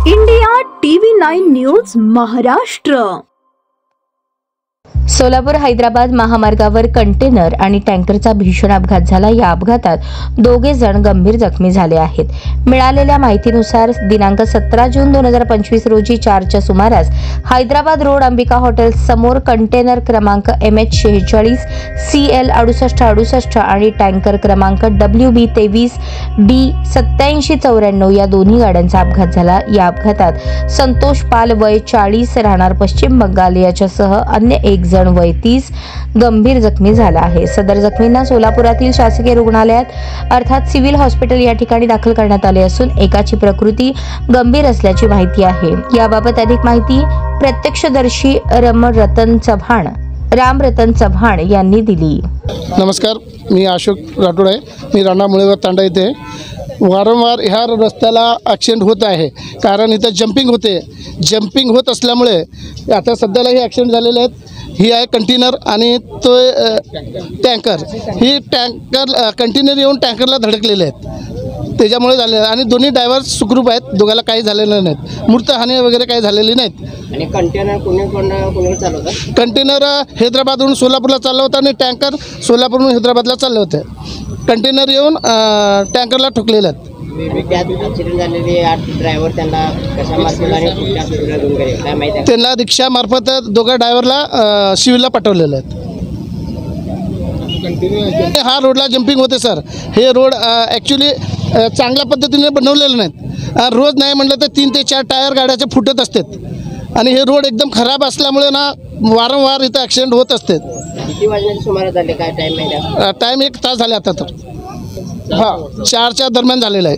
India TV 9 news Maharashtra. Solapur Hyderabad महामार्गावर container आणि टँकरचा भीषण अपघात झाला। या अपघातात दोघे जण गंभीर जखमी झाले आहेत। मिळालेल्या माहितीनुसार दिनांक 17 जून 2025 रोजी 4च्या सुमारास हैदराबाद रोड अंबिका हॉटेल समोर कंटेनर क्रमांक MH46 CL 6868 आणि टँकर क्रमांक WB 23 D 8794 या दोन्ही गाड्यांचा अपघात झाला। या अपघातात संतोष पाल वय 40 राहणार पश्चिम बंगाल याच्यासह अन्य एक जण वय 30 गंभीर जखमी झाला आहे। सदर जखमींना सोलापुरातील शासकीय रुग्णालयात अर्थात सिव्हिल हॉस्पिटल या ठिकाणी दाखल करण्यात आले असून एकाची प्रकृती गंभीर असल्याची माहिती आहे। याबाबत अधिक माहिती प्रत्यक्षदर्शी राम रतन चव्हाण यांनी दिली। नमस्कार, मी अशोक राठोड आहे। मी राणा मुळेगाव तांडा येथे वारंवार ह्या रस्त्याला ॲक्सिडेंट होत आहे, कारण इथं जंपिंग होत असल्यामुळे आता सध्याला हे ॲक्सिडेंट झालेले आहेत। ही आहे कंटेनर आणि तो टँकर, ही कंटेनर येऊन टँकरला धडकलेले आहेत, त्याच्यामुळे झाले। आणि दोन्ही ड्रायव्हर सुखरूप आहेत, दोघाला काही झालेलं नाहीत, मूर्तहानी वगैरे काही झालेली नाहीत। आणि कंटेनर कोणी चालवतं? कंटेनर हैदराबादहून सोलापूरला चाललं होतं आणि टँकर सोलापूरहून हैदराबादला चालले होते। कंटेनर येऊन टँकरला ठोकलेले आहेत। ॲक्सिडेंट झालेले ड्रायव्हर त्यांना कशामार्फत आणि कुठल्या हॉस्पिटलला घेऊन गेले काय माहिती आहे? त्यांना रिक्षामार्फत दोघा ड्रायव्हरला सिव्हिलला पाठवलेलं आहे। हा रोडला जंपिंग होते सर। हे रोड ॲक्च्युली चांगल्या पद्धतीने बनवलेले नाहीत। रोज नाही म्हटलं तर 3 ते 4 टायर गाड्याचे फुटत असतात आणि हे रोड एकदम खराब असल्यामुळे ना वारंवार इथं ॲक्सिडेंट होत असतात। किती वाजण्याच्या सुमारास झाले काय टाईम माहिती आहे? टाईम 1 तास झाले आता तर। हां, 4च्या दरम्यान झालेला आहे।